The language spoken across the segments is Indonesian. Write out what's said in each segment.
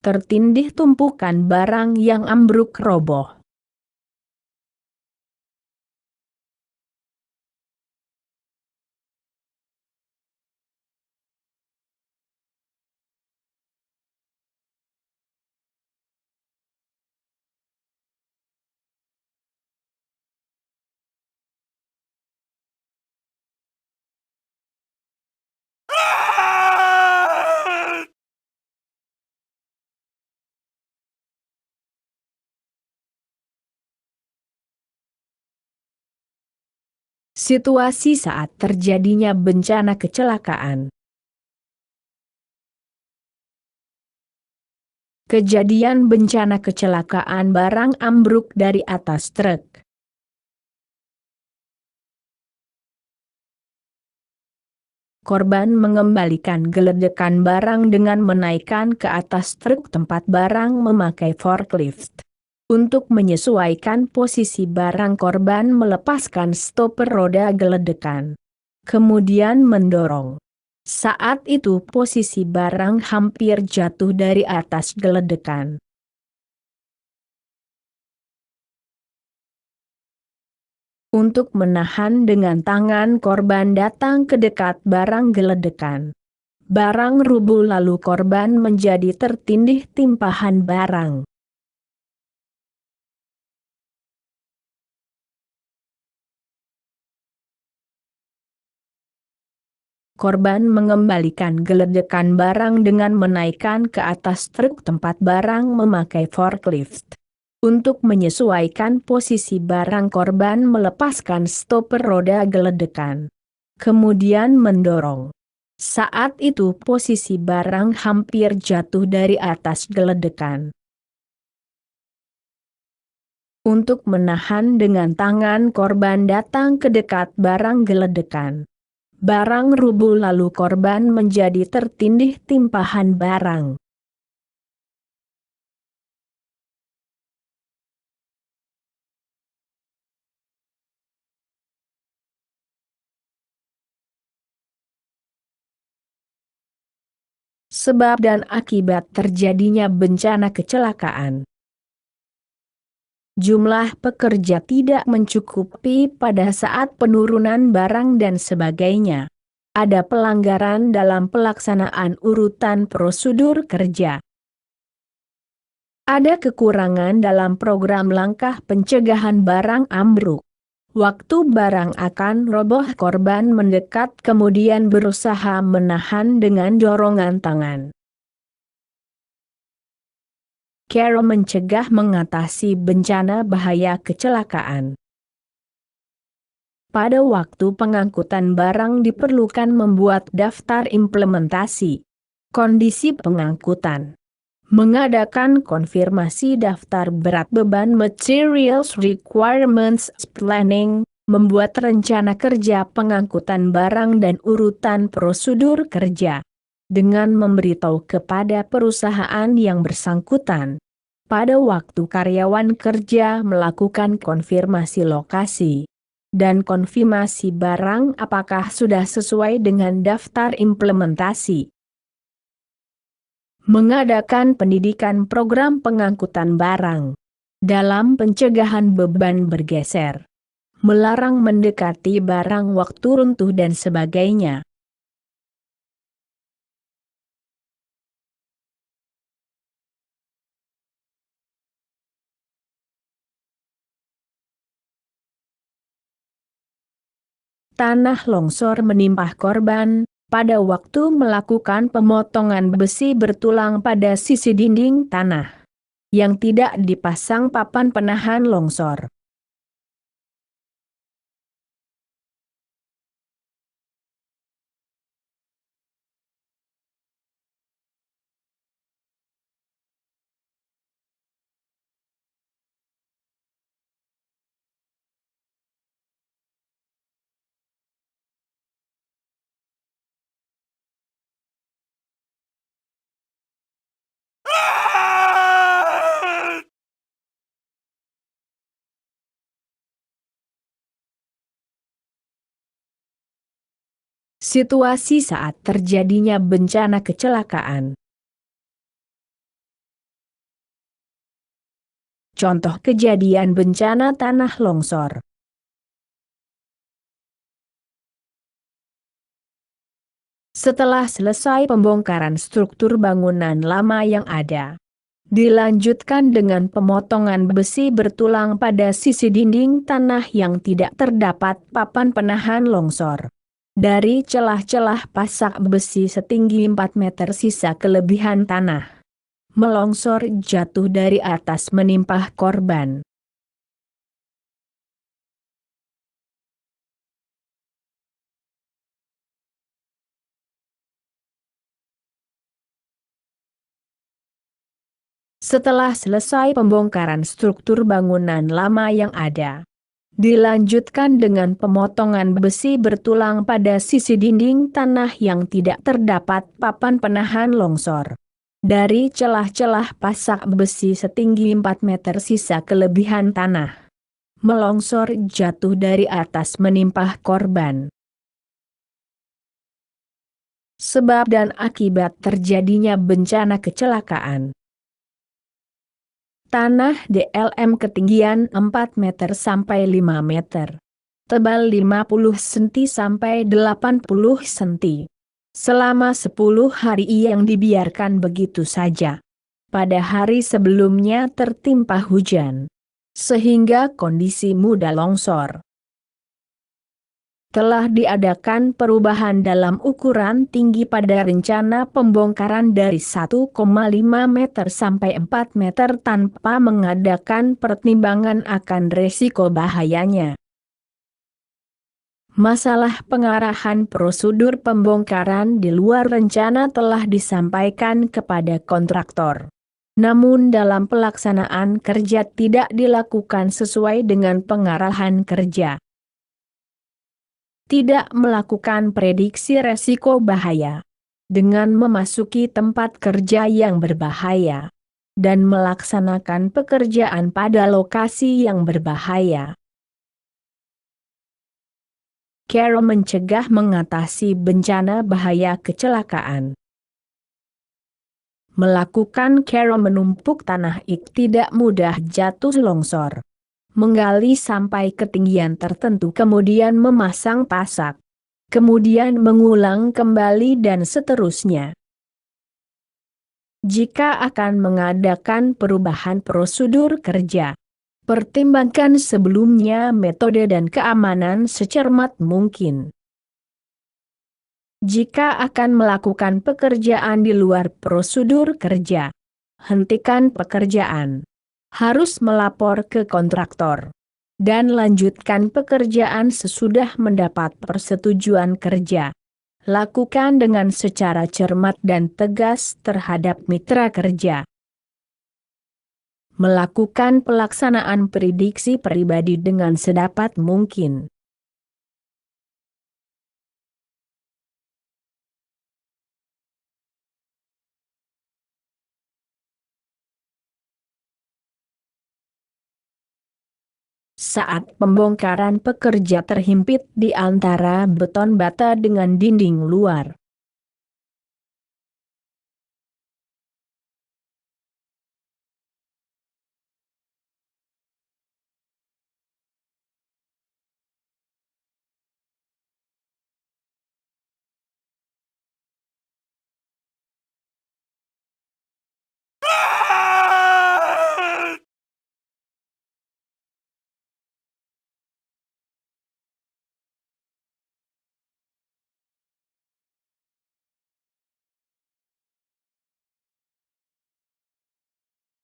tertindih tumpukan barang yang ambruk roboh. Situasi saat terjadinya bencana kecelakaan. Kejadian bencana kecelakaan barang ambruk dari atas truk. Korban mengembalikan geledekan barang dengan menaikkan ke atas truk tempat barang memakai forklift. Untuk menyesuaikan posisi barang, korban melepaskan stopper roda geledekan. Kemudian mendorong. Saat itu posisi barang hampir jatuh dari atas geledekan. Untuk menahan dengan tangan, korban datang ke dekat barang geledekan. Barang rubuh lalu korban menjadi tertindih timpahan barang. Korban mengembalikan geledekan barang dengan menaikkan ke atas truk tempat barang memakai forklift. Untuk menyesuaikan posisi barang, korban melepaskan stopper roda geledekan. Kemudian mendorong. Saat itu posisi barang hampir jatuh dari atas geledekan. Untuk menahan dengan tangan, korban datang ke dekat barang geledekan. Barang rubuh lalu korban menjadi tertindih timpahan barang. Sebab dan akibat terjadinya bencana kecelakaan. Jumlah pekerja tidak mencukupi pada saat penurunan barang dan sebagainya. Ada pelanggaran dalam pelaksanaan urutan prosedur kerja. Ada kekurangan dalam program langkah pencegahan barang ambruk. Waktu barang akan roboh, korban mendekat kemudian berusaha menahan dengan dorongan tangan. Cara mencegah mengatasi bencana bahaya kecelakaan. Pada waktu pengangkutan barang diperlukan membuat daftar implementasi kondisi pengangkutan. Mengadakan konfirmasi daftar berat beban Materials Requirements Planning, membuat rencana kerja pengangkutan barang dan urutan prosedur kerja. Dengan memberitahu kepada perusahaan yang bersangkutan. Pada waktu karyawan kerja melakukan konfirmasi lokasi dan konfirmasi barang apakah sudah sesuai dengan daftar implementasi. Mengadakan pendidikan program pengangkutan barang dalam pencegahan beban bergeser, melarang mendekati barang waktu runtuh dan sebagainya. Tanah longsor menimpa korban pada waktu melakukan pemotongan besi bertulang pada sisi dinding tanah yang tidak dipasang papan penahan longsor. Situasi saat terjadinya bencana kecelakaan. Contoh kejadian bencana tanah longsor. Setelah selesai pembongkaran struktur bangunan lama yang ada, dilanjutkan dengan pemotongan besi bertulang pada sisi dinding tanah yang tidak terdapat papan penahan longsor. Dari celah-celah pasak besi setinggi 4 meter sisa kelebihan tanah melongsor jatuh dari atas menimpa korban. Setelah selesai pembongkaran struktur bangunan lama yang ada, dilanjutkan dengan pemotongan besi bertulang pada sisi dinding tanah yang tidak terdapat papan penahan longsor. Dari celah-celah pasak besi setinggi 4 meter sisa kelebihan tanah melongsor jatuh dari atas menimpa korban. Sebab dan akibat terjadinya bencana kecelakaan. Tanah DLM ketinggian 4 meter sampai 5 meter. Tebal 50 cm sampai 80 cm. Selama 10 hari yang dibiarkan begitu saja. Pada hari sebelumnya tertimpa hujan, sehingga kondisi mudah longsor. Telah diadakan perubahan dalam ukuran tinggi pada rencana pembongkaran dari 1,5 meter sampai 4 meter tanpa mengadakan pertimbangan akan resiko bahayanya. Masalah pengarahan prosedur pembongkaran di luar rencana telah disampaikan kepada kontraktor. Namun dalam pelaksanaan kerja tidak dilakukan sesuai dengan pengarahan kerja. Tidak melakukan prediksi resiko bahaya dengan memasuki tempat kerja yang berbahaya dan melaksanakan pekerjaan pada lokasi yang berbahaya. Cara mencegah mengatasi bencana bahaya kecelakaan. Melakukan cara menumpuk tanah tidak mudah jatuh longsor. Menggali sampai ketinggian tertentu kemudian memasang pasak. Kemudian mengulang kembali dan seterusnya. Jika akan mengadakan perubahan prosedur kerja, pertimbangkan sebelumnya metode dan keamanan secermat mungkin. Jika akan melakukan pekerjaan di luar prosedur kerja, hentikan pekerjaan. Harus melapor ke kontraktor. Dan lanjutkan pekerjaan sesudah mendapat persetujuan kerja. Lakukan dengan secara cermat dan tegas terhadap mitra kerja. Melakukan pelaksanaan prediksi pribadi dengan sedapat mungkin. Saat pembongkaran pekerja terhimpit di antara beton bata dengan dinding luar.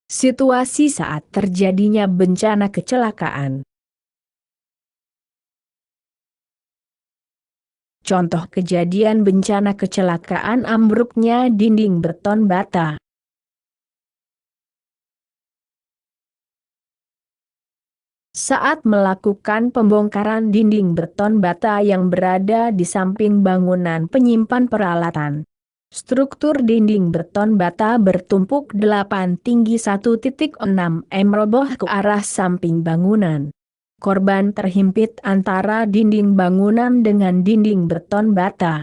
Situasi saat terjadinya bencana kecelakaan. Contoh kejadian bencana kecelakaan ambruknya dinding beton bata. Saat melakukan pembongkaran dinding beton bata yang berada di samping bangunan penyimpan peralatan. Struktur dinding beton bata bertumpuk 8 tinggi 1,6 m roboh ke arah samping bangunan. Korban terhimpit antara dinding bangunan dengan dinding beton bata.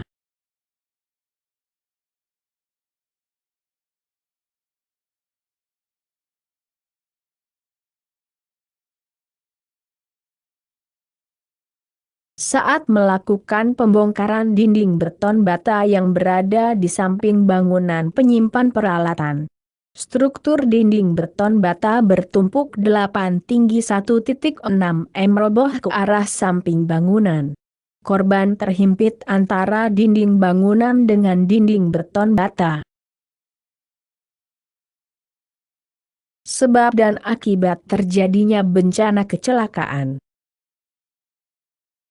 Saat melakukan pembongkaran dinding beton bata yang berada di samping bangunan penyimpan peralatan, struktur dinding beton bata bertumpuk 8 tinggi 1,6 m roboh ke arah samping bangunan. Korban terhimpit antara dinding bangunan dengan dinding beton bata. Sebab dan akibat terjadinya bencana kecelakaan.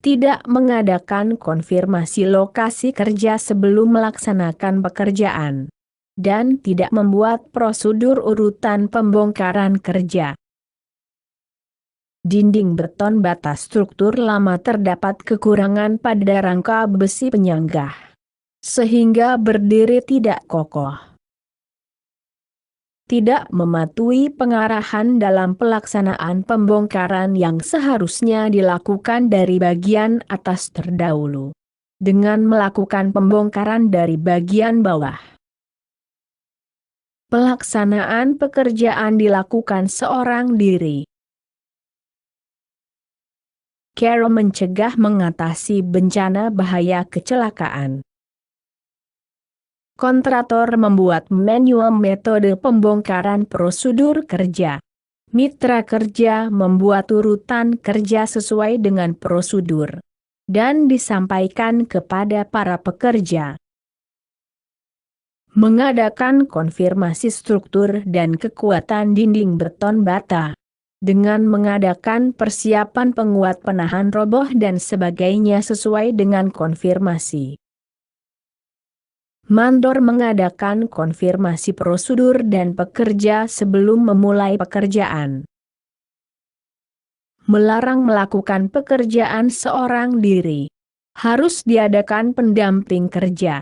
Tidak mengadakan konfirmasi lokasi kerja sebelum melaksanakan pekerjaan. Dan tidak membuat prosedur urutan pembongkaran kerja. Dinding beton bata struktur lama terdapat kekurangan pada rangka besi penyanggah. Sehingga berdiri tidak kokoh. Tidak mematuhi pengarahan dalam pelaksanaan pembongkaran yang seharusnya dilakukan dari bagian atas terdahulu. Dengan melakukan pembongkaran dari bagian bawah. Pelaksanaan pekerjaan dilakukan seorang diri. Cara mencegah mengatasi bencana bahaya kecelakaan. Kontraktor membuat manual metode pembongkaran prosedur kerja. Mitra kerja membuat urutan kerja sesuai dengan prosedur. Dan disampaikan kepada para pekerja. Mengadakan konfirmasi struktur dan kekuatan dinding beton bata. Dengan mengadakan persiapan penguat penahan roboh dan sebagainya sesuai dengan konfirmasi. Mandor mengadakan konfirmasi prosedur dan pekerja sebelum memulai pekerjaan. Melarang melakukan pekerjaan seorang diri. Harus diadakan pendamping kerja.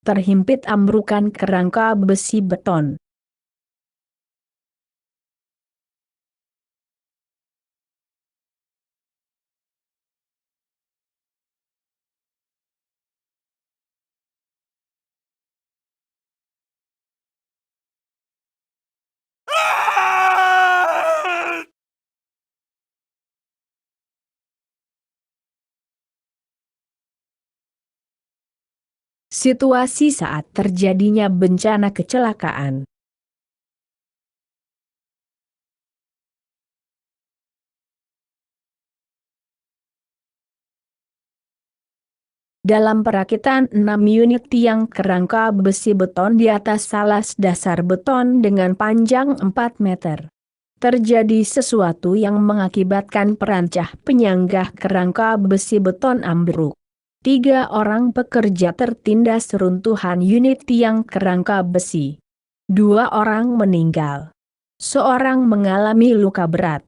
Terhimpit ambrukan kerangka besi beton. Situasi saat terjadinya bencana kecelakaan. Dalam perakitan 6 unit tiang kerangka besi beton di atas salas dasar beton dengan panjang 4 meter. Terjadi sesuatu yang mengakibatkan perancah penyanggah kerangka besi beton ambruk. 3 orang pekerja tertindas runtuhan unit tiang kerangka besi. 2 orang meninggal. Seorang mengalami luka berat.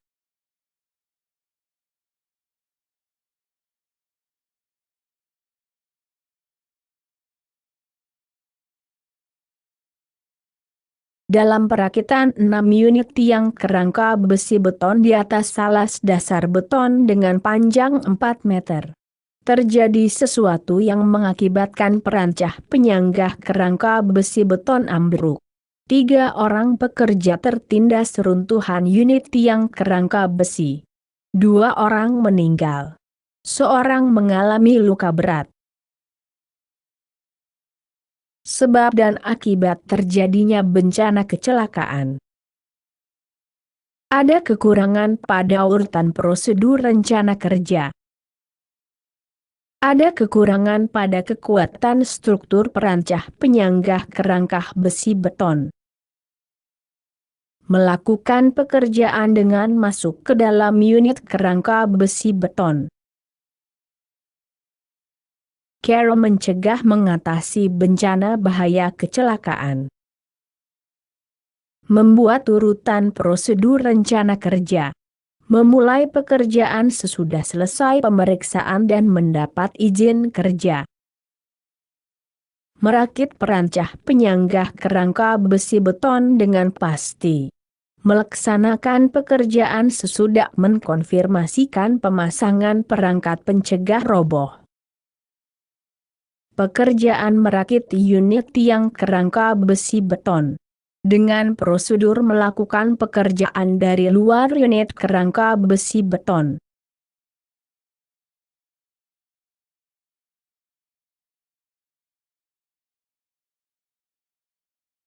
Dalam perakitan 6 unit tiang kerangka besi beton di atas salas dasar beton dengan panjang 4 meter. Terjadi sesuatu yang mengakibatkan perancah penyanggah kerangka besi beton ambruk. 3 orang pekerja tertindas runtuhan unit tiang kerangka besi. 2 orang meninggal. Seorang mengalami luka berat. Sebab dan akibat terjadinya bencana kecelakaan. Ada kekurangan pada urutan prosedur rencana kerja. Ada kekurangan pada kekuatan struktur perancah penyanggah kerangka besi beton. Melakukan pekerjaan dengan masuk ke dalam unit kerangka besi beton. Cara mencegah mengatasi bencana bahaya kecelakaan. Membuat urutan prosedur rencana kerja. Memulai pekerjaan sesudah selesai pemeriksaan dan mendapat izin kerja. Merakit perancah penyanggah kerangka besi beton dengan pasti. Melaksanakan pekerjaan sesudah mengkonfirmasikan pemasangan perangkat pencegah roboh. pekerjaan merakit unit tiang kerangka besi beton. Dengan prosedur melakukan pekerjaan dari luar unit kerangka besi beton.